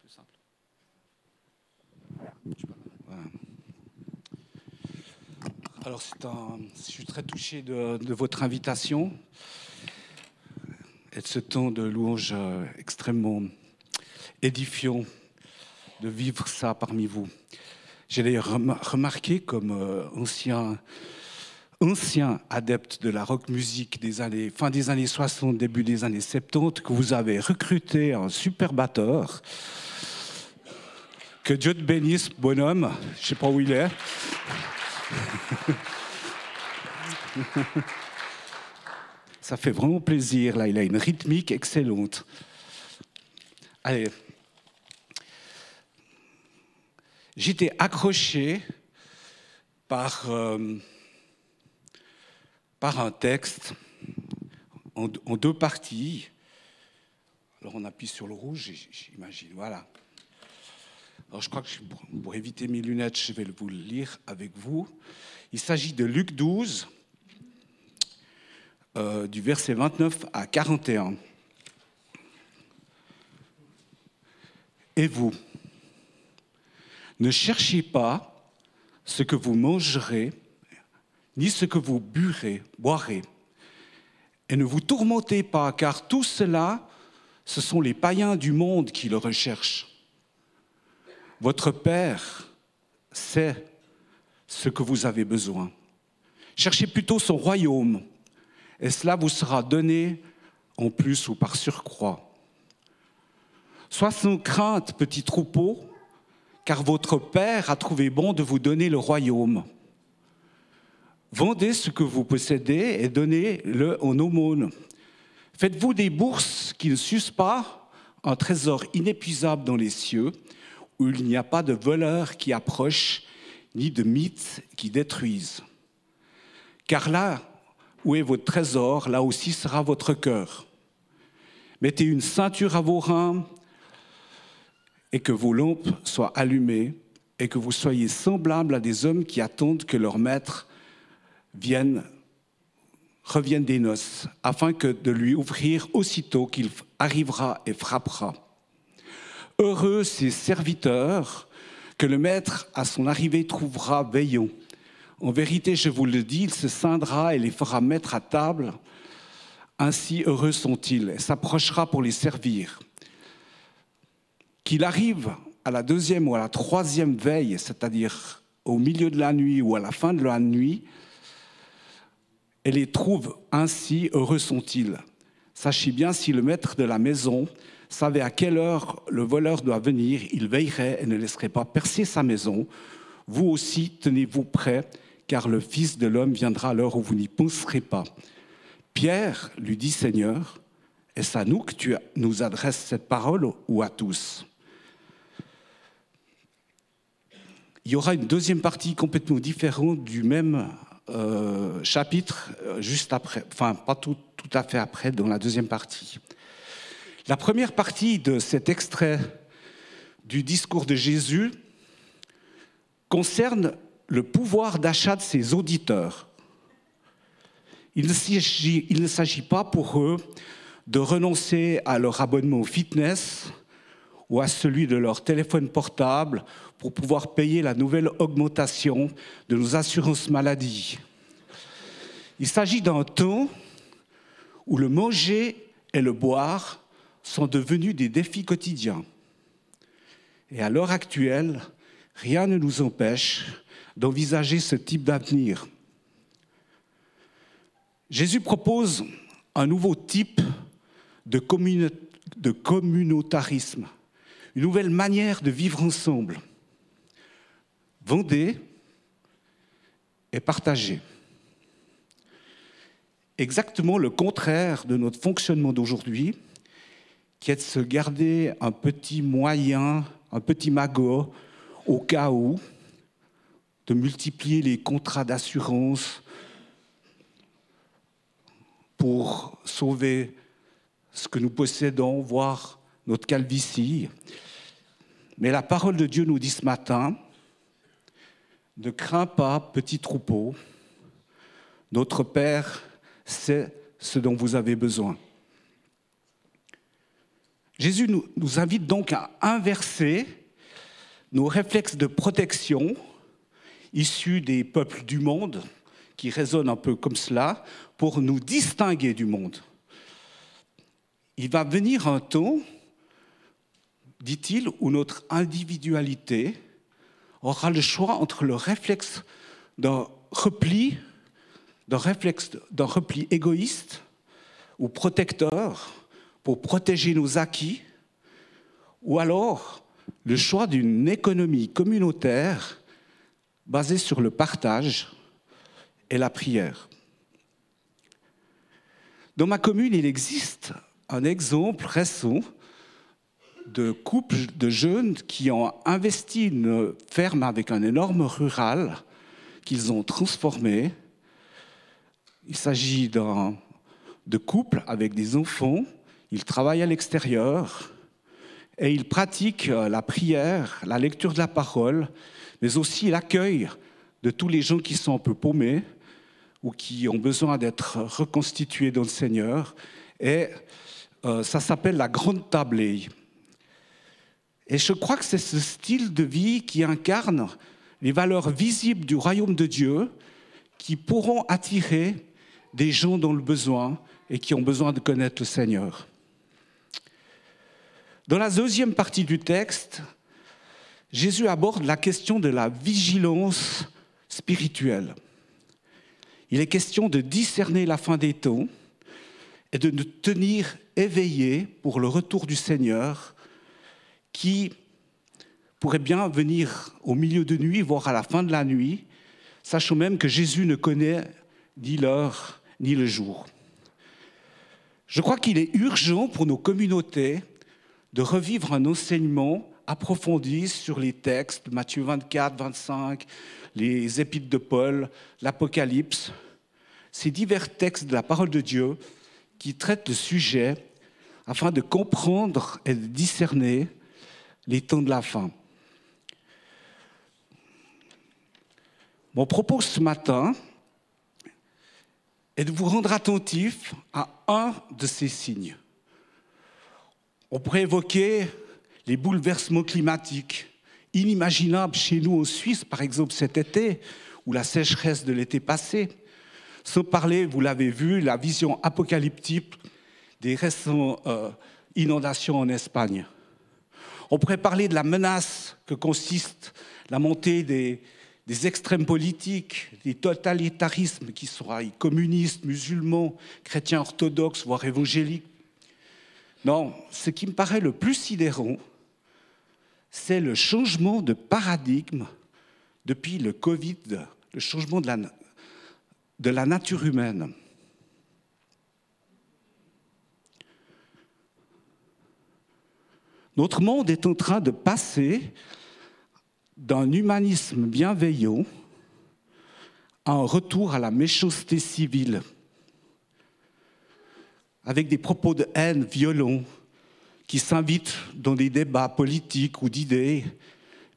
plus simple. Voilà. Alors, je suis très touché de votre invitation et de ce temps de louange extrêmement édifiant de vivre ça parmi vous. J'ai d'ailleurs remarqué comme ancien adepte de la rock music fin des années 60, début des années 70, que vous avez recruté un super batteur. Que Dieu te bénisse, bonhomme. Je ne sais pas où il est. Ça fait vraiment plaisir. Là, il a une rythmique excellente. Allez. J'étais accroché par un texte en deux parties. Alors, on appuie sur le rouge, j'imagine. Voilà. Alors, je crois que pour éviter mes lunettes, je vais vous le lire avec vous. Il s'agit de Luc 12, du verset 29 à 41. Et vous, ne cherchez pas ce que vous mangerez, ni ce que vous boirez. Et ne vous tourmentez pas, car tout cela, ce sont les païens du monde qui le recherchent. Votre Père sait ce que vous avez besoin. Cherchez plutôt son royaume, et cela vous sera donné en plus ou par surcroît. Sois sans crainte, petit troupeau, car votre Père a trouvé bon de vous donner le royaume. Vendez ce que vous possédez et donnez-le en aumône. Faites-vous des bourses qui ne s'usent pas, un trésor inépuisable dans les cieux, où il n'y a pas de voleurs qui approchent, ni de mythes qui détruisent. Car là où est votre trésor, là aussi sera votre cœur. Mettez une ceinture à vos reins et que vos lampes soient allumées et que vous soyez semblables à des hommes qui attendent que leur maître revienne des noces, afin que de lui ouvrir aussitôt qu'il arrivera et frappera. Heureux ces serviteurs que le maître à son arrivée trouvera veillant. En vérité, je vous le dis, il se ceindra et les fera mettre à table. Ainsi heureux sont-ils, et s'approchera pour les servir. Qu'il arrive à la deuxième ou à la troisième veille, c'est-à-dire au milieu de la nuit ou à la fin de la nuit, et les trouve ainsi, heureux sont-ils. Sachez bien, si le maître de la maison savait à quelle heure le voleur doit venir, il veillerait et ne laisserait pas percer sa maison. Vous aussi, tenez-vous prêts, car le Fils de l'homme viendra à l'heure où vous n'y penserez pas. Pierre lui dit, Seigneur, est-ce à nous que tu nous adresses cette parole ou à tous ? Il y aura une deuxième partie complètement différente du même chapitre, juste après, enfin pas tout à fait après, dans la deuxième partie. La première partie de cet extrait du discours de Jésus concerne le pouvoir d'achat de ses auditeurs. Il ne s'agit pas pour eux de renoncer à leur abonnement au fitness ou à celui de leur téléphone portable pour pouvoir payer la nouvelle augmentation de nos assurances maladie. Il s'agit d'un temps où le manger et le boire sont devenus des défis quotidiens. Et à l'heure actuelle, rien ne nous empêche d'envisager ce type d'avenir. Jésus propose un nouveau type de communautarisme, une nouvelle manière de vivre ensemble. Vendez et partagez. Exactement le contraire de notre fonctionnement d'aujourd'hui, qui est de se garder un petit moyen, un petit magot, au cas où, de multiplier les contrats d'assurance pour sauver ce que nous possédons, voire notre calvitie. Mais la parole de Dieu nous dit ce matin, ne crains pas, petit troupeau, notre Père sait ce dont vous avez besoin. Jésus nous invite donc à inverser nos réflexes de protection issus des peuples du monde, qui résonnent un peu comme cela, pour nous distinguer du monde. Il va venir un temps, dit-il, où notre individualité aura le choix entre le réflexe d'un repli égoïste ou protecteur pour protéger nos acquis, ou alors le choix d'une économie communautaire basée sur le partage et la prière. Dans ma commune, il existe un exemple récent de couples de jeunes qui ont investi une ferme avec un énorme rural qu'ils ont transformé. Il s'agit de couples avec des enfants. Ils travaillent à l'extérieur et ils pratiquent la prière, la lecture de la parole, mais aussi l'accueil de tous les gens qui sont un peu paumés ou qui ont besoin d'être reconstitués dans le Seigneur. Et ça s'appelle la grande tablée. Et je crois que c'est ce style de vie qui incarne les valeurs visibles du royaume de Dieu qui pourront attirer des gens dans le besoin et qui ont besoin de connaître le Seigneur. Dans la deuxième partie du texte, Jésus aborde la question de la vigilance spirituelle. Il est question de discerner la fin des temps et de nous tenir éveillés pour le retour du Seigneur qui pourrait bien venir au milieu de nuit, voire à la fin de la nuit, sachant même que Jésus ne connaît ni l'heure ni le jour. Je crois qu'il est urgent pour nos communautés de revivre un enseignement approfondi sur les textes, Matthieu 24, 25, les épîtres de Paul, l'Apocalypse, ces divers textes de la parole de Dieu qui traitent le sujet afin de comprendre et de discerner les temps de la fin. Mon propos ce matin est de vous rendre attentif à un de ces signes. On pourrait évoquer les bouleversements climatiques inimaginables chez nous en Suisse, par exemple cet été, ou la sécheresse de l'été passé. Sans parler, vous l'avez vu, la vision apocalyptique des récentes inondations en Espagne. On pourrait parler de la menace que consiste la montée des extrêmes politiques, des totalitarismes qui soient communistes, musulmans, chrétiens orthodoxes, voire évangéliques. Non, ce qui me paraît le plus sidérant, c'est le changement de paradigme depuis le Covid, le changement de la nature humaine. Notre monde est en train de passer d'un humanisme bienveillant à un retour à la méchanceté civile, avec des propos de haine violents qui s'invitent dans des débats politiques ou d'idées,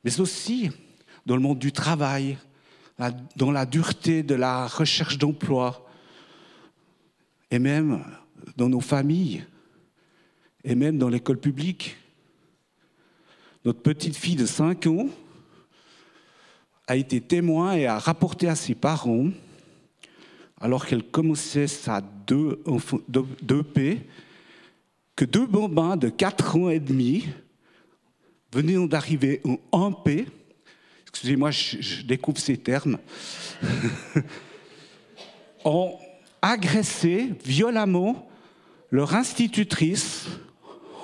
mais aussi dans le monde du travail, dans la dureté de la recherche d'emploi, et même dans nos familles, et même dans l'école publique. Notre petite fille de 5 ans a été témoin et a rapporté à ses parents, alors qu'elle commençait sa 2P, que 2 bambins de 4 ans et demi venaient d'arriver en 1P. Excusez-moi, je découvre ces termes. Ont agressé violemment leur institutrice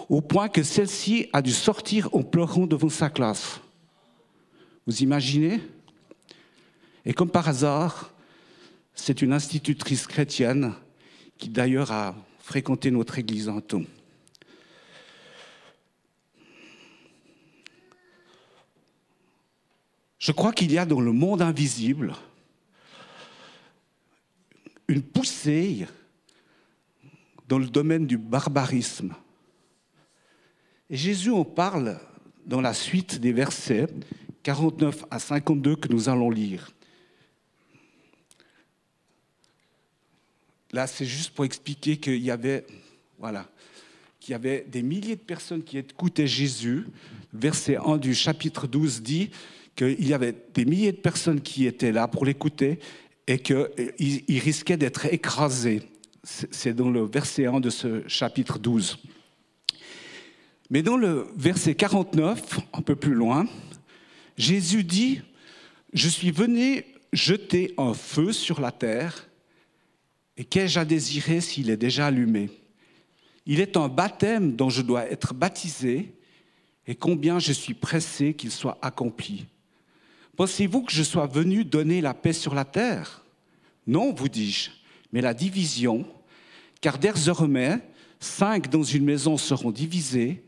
au point que celle-ci a dû sortir en pleurant devant sa classe. Vous imaginez? Et comme par hasard, c'est une institutrice chrétienne qui d'ailleurs a fréquenté notre église un temps. Je crois qu'il y a dans le monde invisible une poussée dans le domaine du barbarisme. Et Jésus en parle dans la suite des versets 49 à 52 que nous allons lire. Là, c'est juste pour expliquer qu'il y avait qu'il y avait des milliers de personnes qui écoutaient Jésus. Verset 1 du chapitre 12 dit qu'il y avait des milliers de personnes qui étaient là pour l'écouter et qu'il risquait d'être écrasé. C'est dans le verset 1 de ce chapitre 12. Mais dans le verset 49, un peu plus loin, Jésus dit « Je suis venu jeter un feu sur la terre, et qu'ai-je à désirer s'il est déjà allumé? Il est un baptême dont je dois être baptisé, et combien je suis pressé qu'il soit accompli. Pensez-vous que je sois venu donner la paix sur la terre? Non, vous dis-je, mais la division, car désormais, 5 dans une maison seront divisés,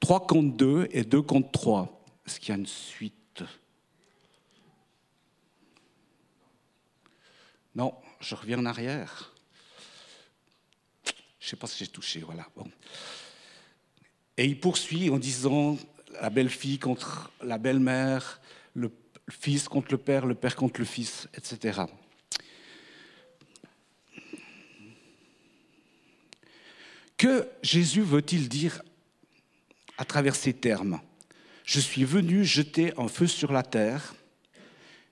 3 contre 2 et 2 contre 3. Est-ce qu'il y a une suite? Non, je reviens en arrière. Je ne sais pas si j'ai touché, voilà. Bon. Et il poursuit en disant la belle-fille contre la belle-mère, le fils contre le père contre le fils, etc. Que Jésus veut-il dire à travers ces termes? Je suis venu jeter un feu sur la terre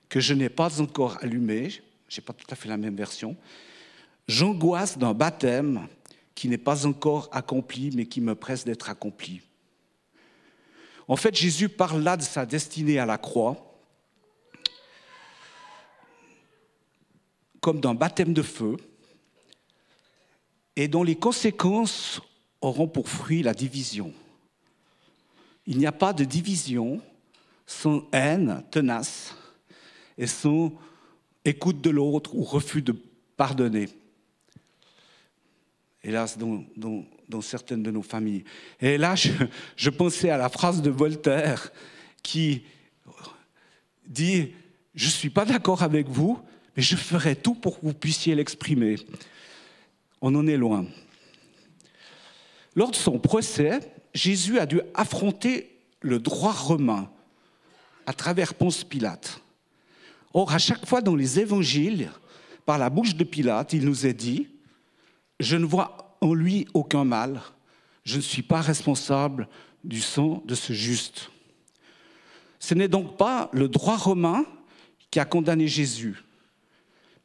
que je n'ai pas encore allumé. Je n'ai pas tout à fait la même version. J'angoisse d'un baptême qui n'est pas encore accompli, mais qui me presse d'être accompli. En fait, Jésus parle là de sa destinée à la croix, comme d'un baptême de feu, et dont les conséquences auront pour fruit la division. Il n'y a pas de division sans haine tenace et sans écoute de l'autre ou refus de pardonner. Hélas, dans certaines de nos familles. Et là, je pensais à la phrase de Voltaire qui dit « Je ne suis pas d'accord avec vous, mais je ferai tout pour que vous puissiez l'exprimer. » On en est loin. Lors de son procès, Jésus a dû affronter le droit romain à travers Ponce Pilate. Or, à chaque fois dans les évangiles, par la bouche de Pilate, il nous est dit « Je ne vois en lui aucun mal, je ne suis pas responsable du sang de ce juste. » Ce n'est donc pas le droit romain qui a condamné Jésus,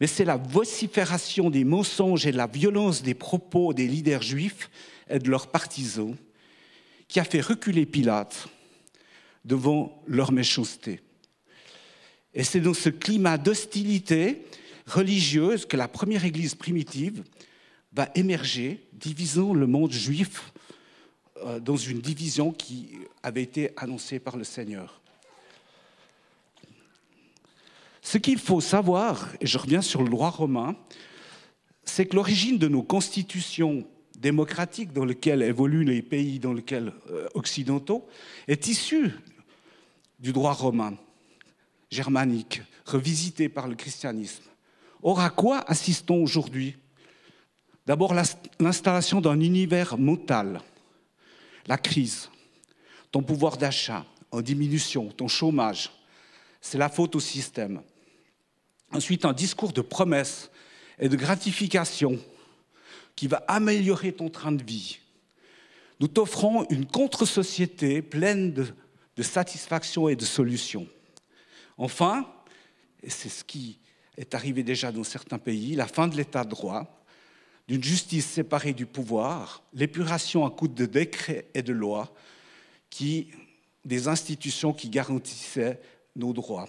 mais c'est la vocifération des mensonges et de la violence des propos des leaders juifs et de leurs partisans qui a fait reculer Pilate devant leur méchanceté. Et c'est dans ce climat d'hostilité religieuse que la première Église primitive va émerger, divisant le monde juif dans une division qui avait été annoncée par le Seigneur. Ce qu'il faut savoir, et je reviens sur le droit romain, c'est que l'origine de nos constitutions démocratiques dans lesquelles évoluent les pays occidentaux est issue du droit romain germanique, revisité par le christianisme. Or, à quoi assistons aujourd'hui? D'abord, l'installation d'un univers mental, la crise, ton pouvoir d'achat en diminution, ton chômage, c'est la faute au système. Ensuite, un discours de promesses et de gratification qui va améliorer ton train de vie. Nous t'offrons une contre-société pleine de satisfaction et de solutions. Enfin, et c'est ce qui est arrivé déjà dans certains pays, la fin de l'état de droit, d'une justice séparée du pouvoir, l'épuration à coups de décrets et de lois, des institutions qui garantissaient nos droits.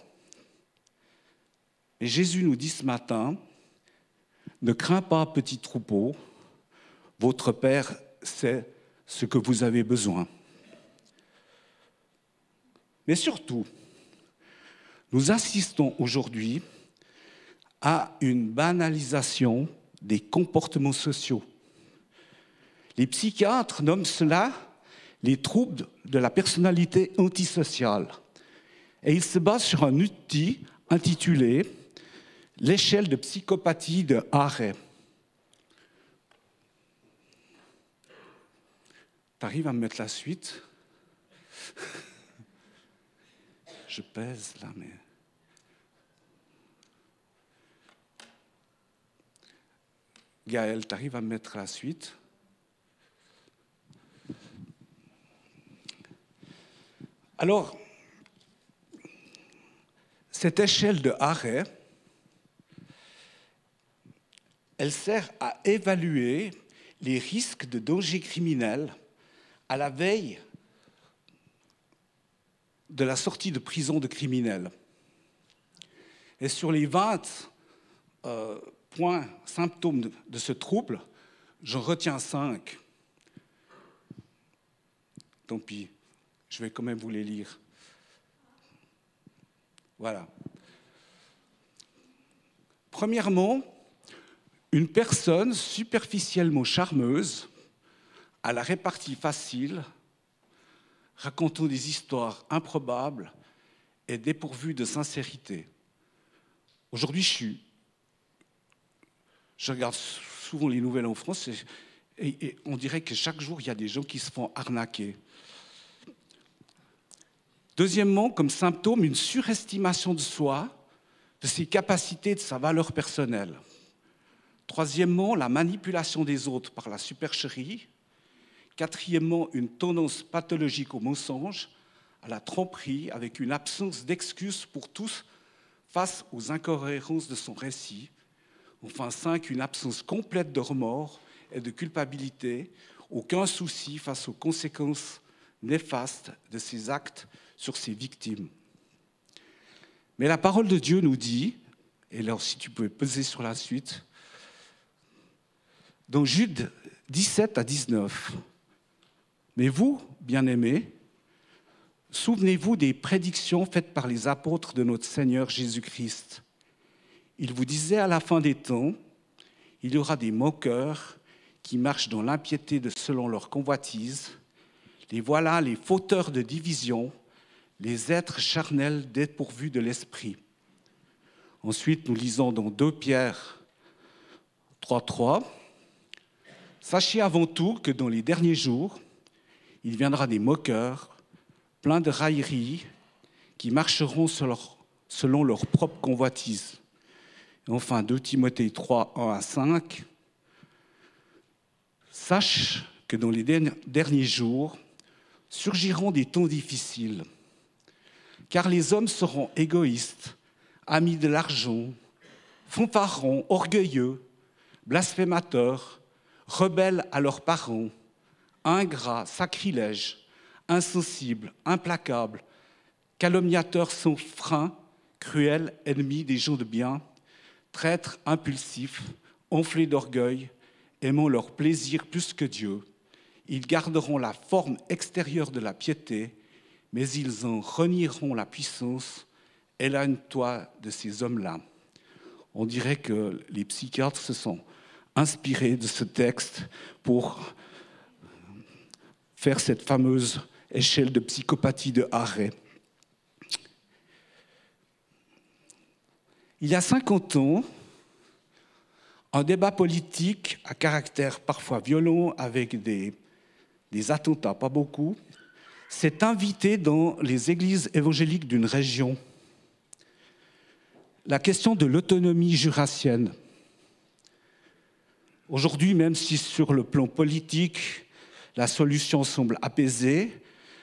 Et Jésus nous dit ce matin, ne crains pas, petit troupeau, votre Père sait ce que vous avez besoin. Mais surtout, nous assistons aujourd'hui à une banalisation des comportements sociaux. Les psychiatres nomment cela les troubles de la personnalité antisociale. Et ils se basent sur un outil intitulé « L'échelle de psychopathie de Harey ». T'arrives à me mettre la suite? Je pèse là, mais... Gaël, t'arrives à me mettre la suite? Alors, cette échelle de Harey, elle sert à évaluer les risques de danger criminel à la veille de la sortie de prison de criminels. Et sur les 20 points, symptômes de ce trouble, j'en retiens 5. Tant pis, je vais quand même vous les lire. Voilà. Premièrement, une personne superficiellement charmeuse, à la répartie facile, racontant des histoires improbables et dépourvues de sincérité. Aujourd'hui, je regarde souvent les nouvelles en France et on dirait que chaque jour, il y a des gens qui se font arnaquer. Deuxièmement, comme symptôme, une surestimation de soi, de ses capacités, de sa valeur personnelle. Troisièmement, la manipulation des autres par la supercherie. Quatrièmement, une tendance pathologique au mensonge, à la tromperie, avec une absence d'excuses pour tous face aux incohérences de son récit. Enfin, 5, une absence complète de remords et de culpabilité, aucun souci face aux conséquences néfastes de ses actes sur ses victimes. Mais la parole de Dieu nous dit, et alors si tu pouvais peser sur la suite, dans Jude 17 à 19, « Mais vous, bien-aimés, souvenez-vous des prédictions faites par les apôtres de notre Seigneur Jésus-Christ. Il vous disait à la fin des temps, il y aura des moqueurs qui marchent dans l'impiété selon leur convoitise. Les voilà, les fauteurs de division, les êtres charnels dépourvus de l'esprit. » Ensuite, nous lisons dans 2 Pierre 3.3, « Sachez avant tout que dans les derniers jours, il viendra des moqueurs, pleins de railleries, qui marcheront selon leur propre convoitise. » Et enfin, 2 Timothée 3, 1 à 5, « Sache que dans les derniers jours surgiront des temps difficiles, car les hommes seront égoïstes, amis de l'argent, fanfarons, orgueilleux, blasphémateurs, rebelles à leurs parents, ingrats, sacrilèges, insensibles, implacables, calomniateurs sans frein, cruels, ennemis des gens de bien, traîtres impulsifs, enflés d'orgueil, aimant leur plaisir plus que Dieu. Ils garderont la forme extérieure de la piété, mais ils en renieront la puissance. Éloigne-toi de ces hommes-là. » On dirait que les psychiatres se sont inspirés de ce texte pour faire cette fameuse échelle de psychopathie de Harey. Il y a 50 ans, un débat politique à caractère parfois violent, avec des attentats, pas beaucoup, s'est invité dans les églises évangéliques d'une région. La question de l'autonomie jurassienne. Aujourd'hui, même si sur le plan politique, la solution semble apaisée,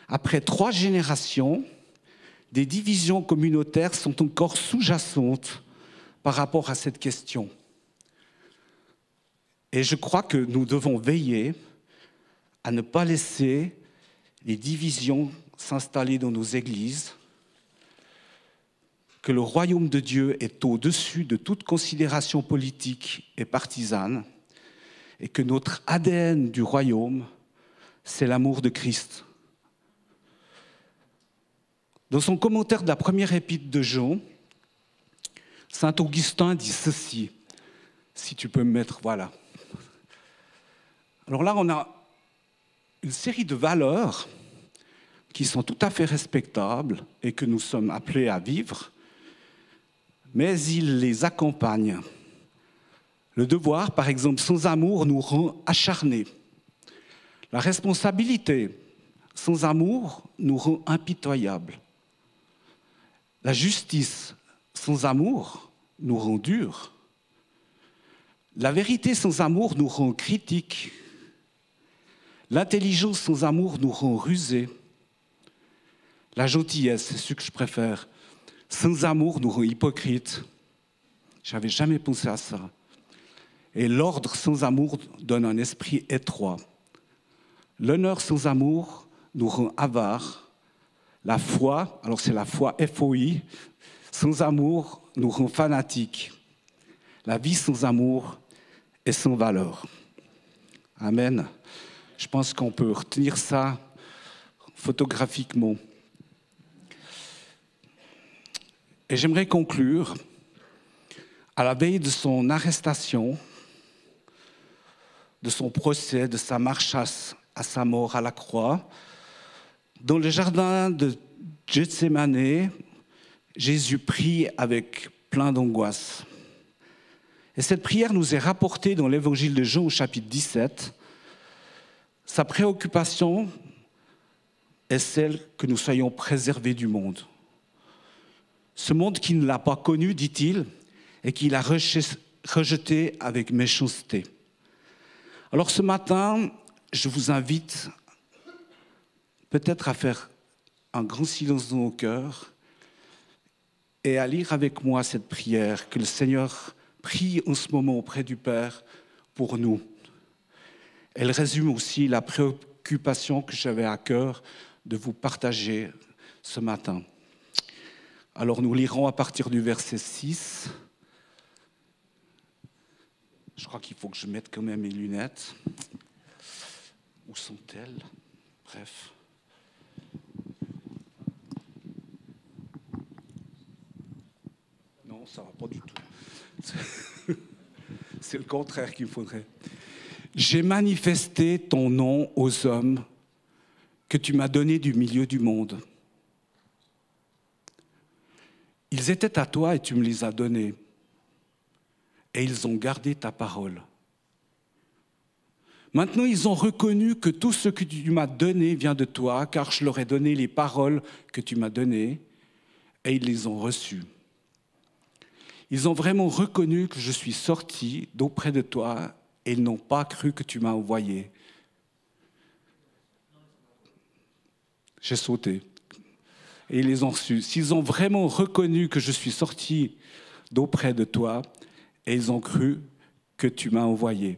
après 3 générations, des divisions communautaires sont encore sous-jacentes par rapport à cette question. Et je crois que nous devons veiller à ne pas laisser les divisions s'installer dans nos églises, que le royaume de Dieu est au-dessus de toute considération politique et partisane, et que notre ADN du royaume, c'est l'amour de Christ. Dans son commentaire de la première épître de Jean, saint Augustin dit ceci, si tu peux me mettre, voilà. Alors là, on a une série de valeurs qui sont tout à fait respectables et que nous sommes appelés à vivre, mais il les accompagne. Le devoir, par exemple, sans amour, nous rend acharnés. La responsabilité, sans amour, nous rend impitoyables. La justice, sans amour, nous rend durs. La vérité sans amour nous rend critiques. L'intelligence sans amour nous rend rusés. La gentillesse, c'est ce que je préfère. Sans amour, nous rend hypocrites. Je n'avais jamais pensé à ça. Et l'ordre sans amour donne un esprit étroit. L'honneur sans amour nous rend avares. La foi, alors c'est la foi FOI, sans amour nous rend fanatiques. La vie sans amour est sans valeur. Amen. Je pense qu'on peut retenir ça photographiquement. Et j'aimerais conclure, à la veille de son arrestation, de son procès, de sa marche à sa mort à la croix, dans le jardin de Gethsémane, Jésus prie avec plein d'angoisse. Et cette prière nous est rapportée dans l'évangile de Jean au chapitre 17. Sa préoccupation est celle que nous soyons préservés du monde. Ce monde qui ne l'a pas connu, dit-il, et qu'il a rejeté avec méchanceté. Alors ce matin, je vous invite peut-être à faire un grand silence dans nos cœurs et à lire avec moi cette prière que le Seigneur prie en ce moment auprès du Père pour nous. Elle résume aussi la préoccupation que j'avais à cœur de vous partager ce matin. Alors nous lirons à partir du verset 6. Je crois qu'il faut que je mette quand même mes lunettes. Où sont-elles? Bref. Non, ça ne va pas du tout. C'est le contraire qu'il faudrait. J'ai manifesté ton nom aux hommes que tu m'as donné du milieu du monde. Ils étaient à toi et tu me les as donnés. Et ils ont gardé ta parole. Maintenant, ils ont reconnu que tout ce que tu m'as donné vient de toi, car je leur ai donné les paroles que tu m'as données, et ils les ont reçues. Ils ont vraiment reconnu que je suis sorti d'auprès de toi, et ils n'ont pas cru que tu m'as envoyé. J'ai sauté. Et ils les ont reçus. S'ils ont vraiment reconnu que je suis sorti d'auprès de toi, et ils ont cru que tu m'as envoyé.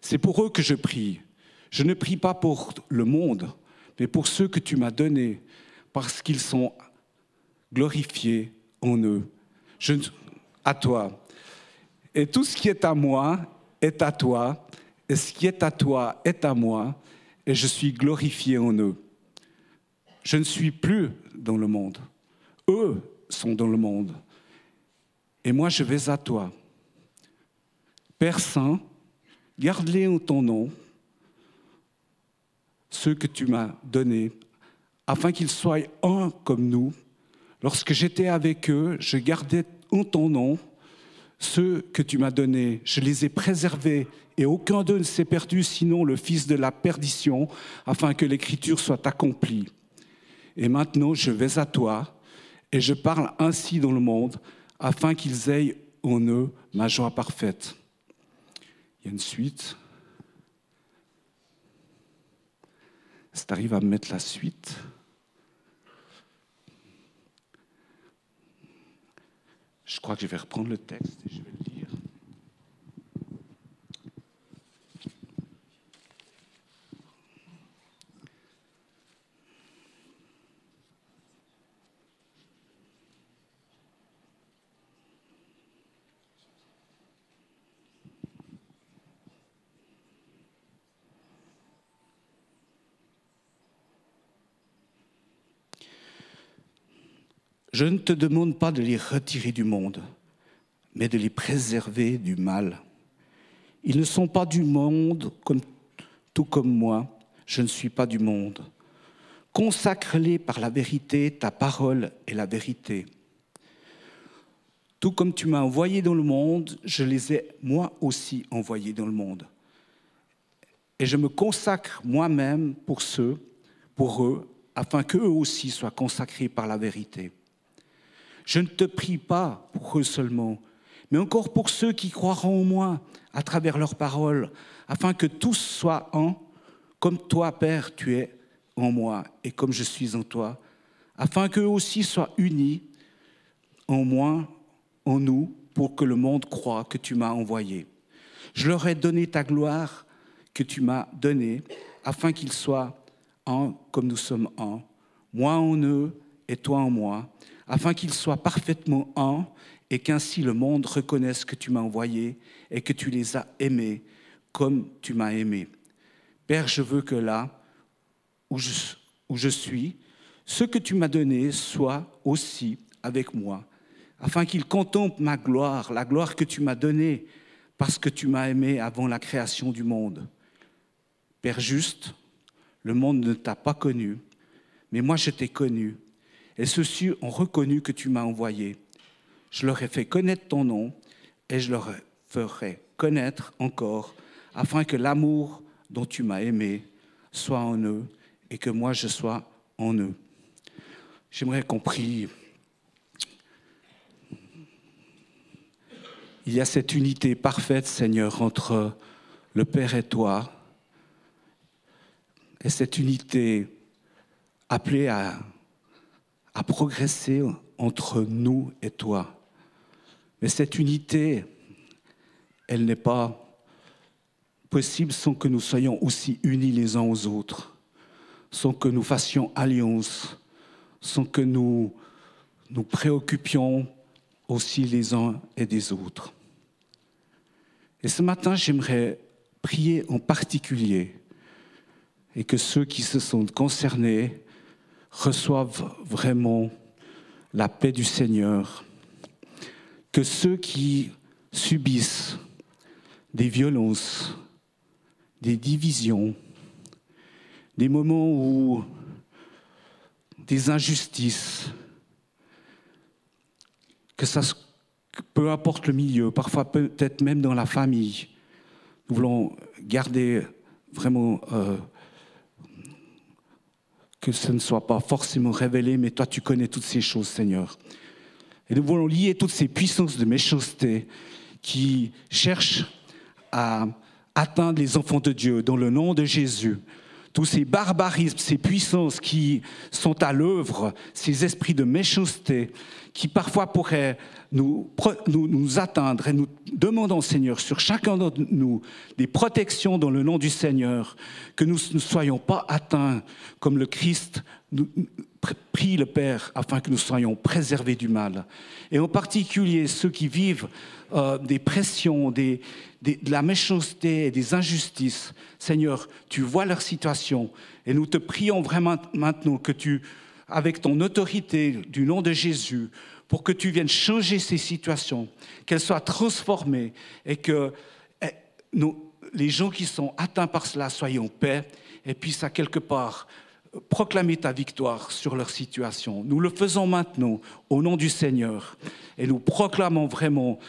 C'est pour eux que je prie. Je ne prie pas pour le monde, mais pour ceux que tu m'as donnés, parce qu'ils sont glorifiés en eux. À toi. Et tout ce qui est à moi est à toi, et ce qui est à toi est à moi, et je suis glorifié en eux. Je ne suis plus dans le monde. Eux sont dans le monde. Et moi, je vais à toi. Père Saint, garde-les en ton nom, ceux que tu m'as donnés, afin qu'ils soient un comme nous. Lorsque j'étais avec eux, je gardais en ton nom ceux que tu m'as donnés. Je les ai préservés et aucun d'eux ne s'est perdu, sinon le fils de la perdition, afin que l'écriture soit accomplie. Et maintenant, je vais à toi et je parle ainsi dans le monde, afin qu'ils aient en eux ma joie parfaite. Il y a une suite. Si tu arrives à me mettre la suite. Je crois que je vais reprendre le texte et je vais le lire. Je ne te demande pas de les retirer du monde, mais de les préserver du mal. Ils ne sont pas du monde, tout comme moi, je ne suis pas du monde. Consacre-les par la vérité, ta parole est la vérité. Tout comme tu m'as envoyé dans le monde, je les ai moi aussi envoyés dans le monde. Et je me consacre moi-même pour eux, afin qu'eux aussi soient consacrés par la vérité. Je ne te prie pas pour eux seulement, mais encore pour ceux qui croiront en moi à travers leurs paroles, afin que tous soient un, comme toi, Père, tu es en moi, et comme je suis en toi, afin qu'eux aussi soient unis en moi, en nous, pour que le monde croie que tu m'as envoyé. Je leur ai donné ta gloire que tu m'as donnée, afin qu'ils soient un comme nous sommes un, moi en eux et toi en moi, afin qu'ils soient parfaitement un, et qu'ainsi le monde reconnaisse que tu m'as envoyé et que tu les as aimés comme tu m'as aimé. Père, je veux que là où je suis, ce que tu m'as donné soit aussi avec moi, afin qu'ils contemplent ma gloire, la gloire que tu m'as donnée, parce que tu m'as aimé avant la création du monde. Père juste, le monde ne t'a pas connu, mais moi je t'ai connu, et ceux-ci ont reconnu que tu m'as envoyé. Je leur ai fait connaître ton nom, et je leur ferai connaître encore, afin que l'amour dont tu m'as aimé soit en eux, et que moi je sois en eux. J'aimerais qu'on prie. Il y a cette unité parfaite, Seigneur, entre le Père et toi, et cette unité appelée à progresser entre nous et toi. Mais cette unité, elle n'est pas possible sans que nous soyons aussi unis les uns aux autres, sans que nous fassions alliance, sans que nous nous préoccupions aussi les uns et des autres. Et ce matin, j'aimerais prier en particulier et que ceux qui se sentent concernés reçoivent vraiment la paix du Seigneur, que ceux qui subissent des violences, des divisions, des moments où des injustices, que ça, peu importe le milieu, parfois peut-être même dans la famille, nous voulons garder vraiment que ce ne soit pas forcément révélé, mais toi tu connais toutes ces choses, Seigneur. Et nous voulons lier toutes ces puissances de méchanceté qui cherchent à atteindre les enfants de Dieu dans le nom de Jésus. Tous ces barbarismes, ces puissances qui sont à l'œuvre, ces esprits de méchanceté qui parfois pourraient nous atteindre, et nous demandons, Seigneur, sur chacun d'entre nous, des protections dans le nom du Seigneur, que nous ne soyons pas atteints comme le Christ nous prie le Père afin que nous soyons préservés du mal. Et en particulier ceux qui vivent des pressions, de la méchanceté et des injustices. Seigneur, tu vois leur situation et nous te prions vraiment maintenant que tu, avec ton autorité du nom de Jésus, pour que tu viennes changer ces situations, qu'elles soient transformées et que les gens qui sont atteints par cela soient en paix et puissent à quelque part proclamer ta victoire sur leur situation. Nous le faisons maintenant au nom du Seigneur et nous proclamons vraiment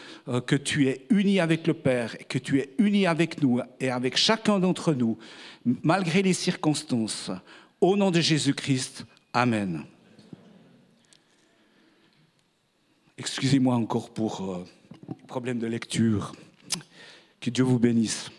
que tu es uni avec le Père et que tu es uni avec nous et avec chacun d'entre nous, malgré les circonstances. Au nom de Jésus-Christ, Amen. Excusez-moi encore pour problème de lecture. Que Dieu vous bénisse.